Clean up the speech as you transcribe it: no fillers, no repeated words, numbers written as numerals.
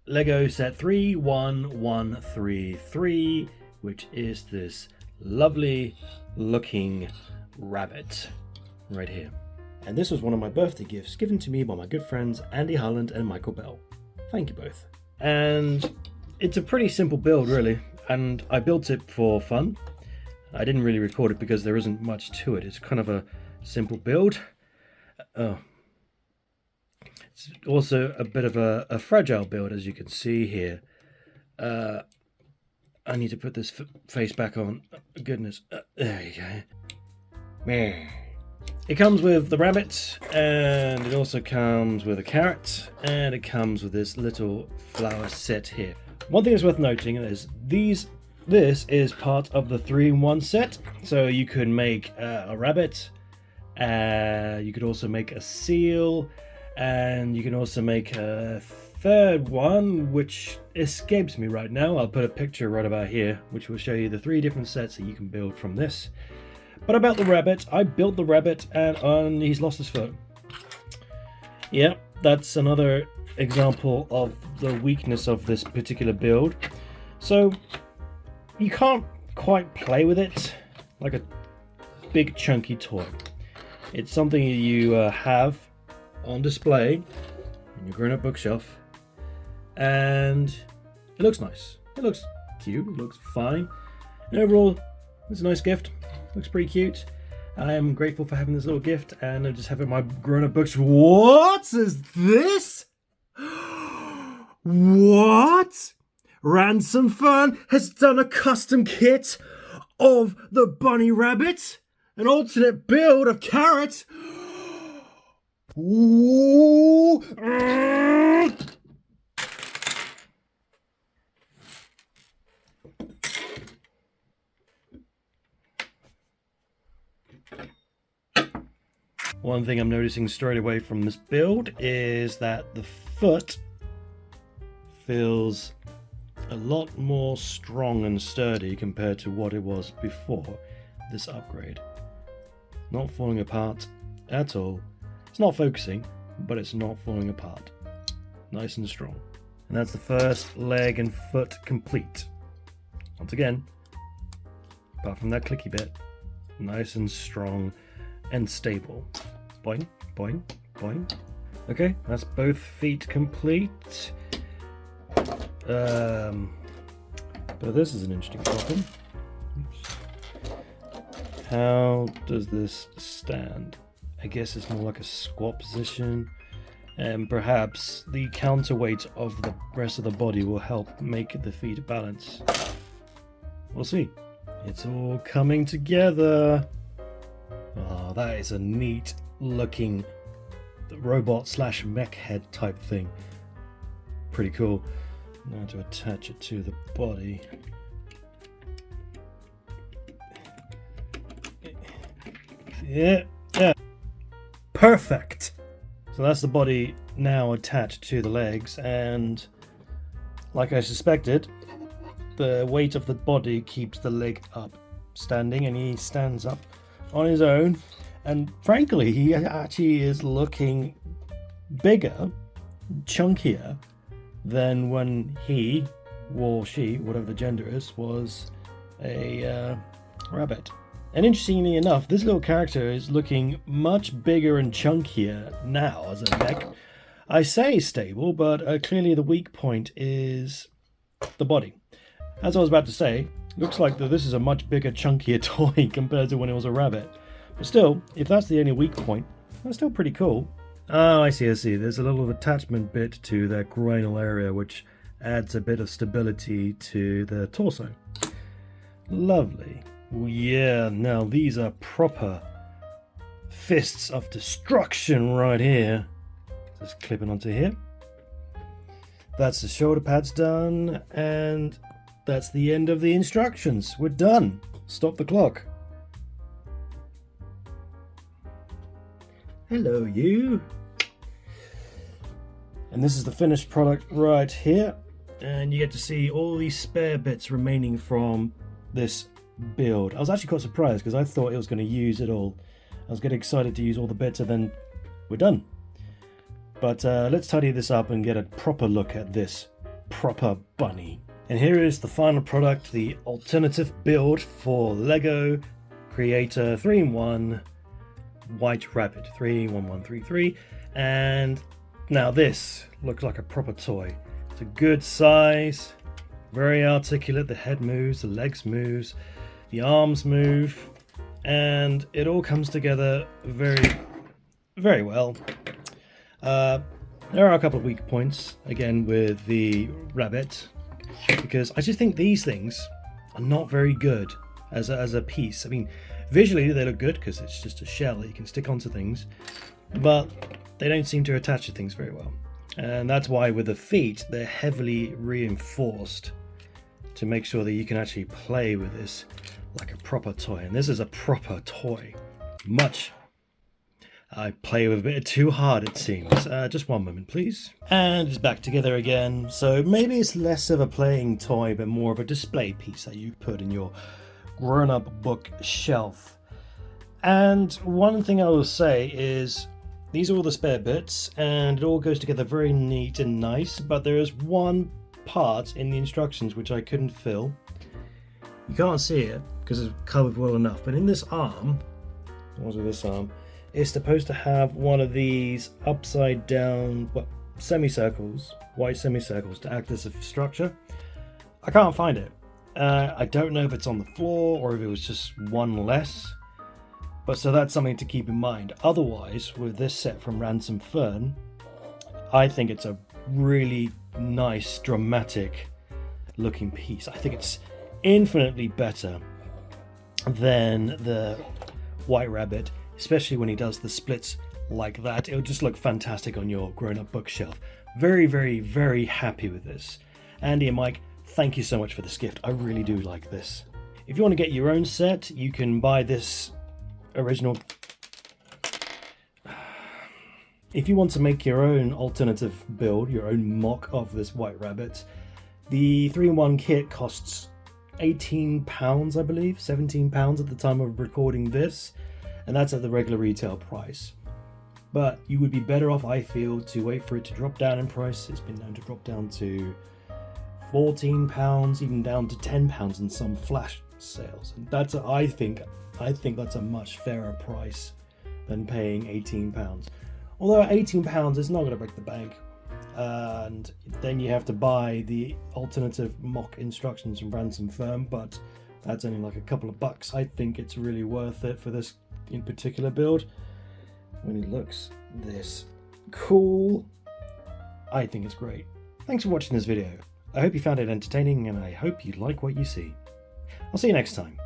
Lego set 31133, which is this lovely looking rabbit right here. And this was one of my birthday gifts given to me by my good friends Andy Harland and Michael Bell. Thank you both. And it's a pretty simple build really, and I built it for fun. I didn't really record it because there isn't much to it. It's kind of a simple build. It's also a bit of a fragile build, as you can see here. I need to put this face back on. Goodness, there you go. It comes with the rabbit, and it also comes with a carrot, and it comes with this little flower set here. One thing that's worth noting is this is part of the 3-in-1 set, so you could make a rabbit, you could also make a seal, and you can also make a third one, which escapes me right now. I'll put a picture right about here, which will show you the 3 different sets that you can build from this. But about the rabbit, I built the rabbit and he's lost his foot. Yeah, that's another example of the weakness of this particular build. So you can't quite play with it like a big chunky toy. It's something you have on display in your grown-up bookshelf, and it looks nice. It looks cute. It looks fine. And overall, it's a nice gift. Looks pretty cute. I am grateful for having this little gift, and I just have it in my grown-up books. What is this? What? Ransom Fern has done a custom kit of the bunny rabbit, an alternate build of Karrot. Ooh. One thing I'm noticing straight away from this build is that the foot feels a lot more strong and sturdy compared to what it was before this upgrade. Not falling apart at all. It's not focusing, but it's not falling apart. Nice and strong. And that's the first leg and foot complete. Once again, apart from that clicky bit, nice and strong and stable. Boing, boing, boing. Okay, that's both feet complete. But this is an interesting problem. Oops. How does this stand? I guess it's more like a squat position, and perhaps the counterweight of the rest of the body will help make the feet balance. We'll see. It's all coming together. Oh, that is a neat looking robot / mech head type thing. Pretty cool. Now to attach it to the body. Yeah. Perfect. So that's the body now attached to the legs, and like I suspected, the weight of the body keeps the leg up standing, and he stands up on his own, and frankly he actually is looking bigger, chunkier than when he or she, whatever the gender is, was a rabbit. And interestingly enough, this little character is looking much bigger and chunkier now as a mech. I say stable, but clearly the weak point is the body. As I was about to say, looks like this is a much bigger, chunkier toy compared to when it was a rabbit. But still, if that's the only weak point, that's still pretty cool. Oh, I see. There's a little attachment bit to that groinal area, which adds a bit of stability to the torso. Lovely. Yeah, now these are proper fists of destruction right here. Just clipping onto here. That's the shoulder pads done, and that's the end of the instructions. We're done. Stop the clock. Hello, you. And this is the finished product right here, and you get to see all these spare bits remaining from this build. I was actually quite surprised because I thought it was going to use it all. I was getting excited to use all the bits, and then we're done. But let's tidy this up and get a proper look at this proper bunny. And here is the final product, the alternative build for Lego Creator 3-in-1 White Rabbit 31133. And now this looks like a proper toy. It's a good size, very articulate. The head moves, the legs moves, the arms move, and it all comes together very, very well. There are a couple of weak points again with the rabbit, because I just think these things are not very good as a piece. I mean, visually they look good because it's just a shell that you can stick onto things, but they don't seem to attach to things very well. And that's why with the feet, they're heavily reinforced to make sure that you can actually play with this like a proper toy. And this is a proper toy. I play with a bit too hard, it seems. Just one moment, please. And it's back together again. So maybe it's less of a playing toy, but more of a display piece that you put in your grown-up book shelf. And one thing I will say is, these are all the spare bits, and it all goes together very neat and nice, but there is one part in the instructions which I couldn't fill. You can't see it because it's covered well enough, but in this arm, what's with this arm? It's supposed to have one of these upside down semicircles, white semicircles, to act as a structure. I can't find it. I don't know if it's on the floor or if it was just one less, but so that's something to keep in mind. Otherwise, with this set from Ransom Fern, I think it's a really nice, dramatic looking piece. I think it's infinitely better than the White Rabbit, especially when he does the splits like that. It'll just look fantastic on your grown-up bookshelf. Very, very, very happy with this. Andy and Mike, thank you so much for this gift. I really do like this. If you want to get your own set, you can buy this original. If you want to make your own alternative build, your own mock of this White Rabbit, the 3-in-1 kit costs £18, I believe, £17 at the time of recording this. And that's at the regular retail price. But you would be better off, I feel, to wait for it to drop down in price. It's been known to drop down to £14, even down to £10 in some flash sales. And that's I think that's a much fairer price than paying £18. Although at £18, it's not going to break the bank. And then you have to buy the alternative mock instructions from Ransom Fern, but that's only like a couple of bucks. I think it's really worth it for this in particular build. When it looks this cool, I think it's great. Thanks for watching this video. I hope you found it entertaining, and I hope you like what you see. I'll see you next time.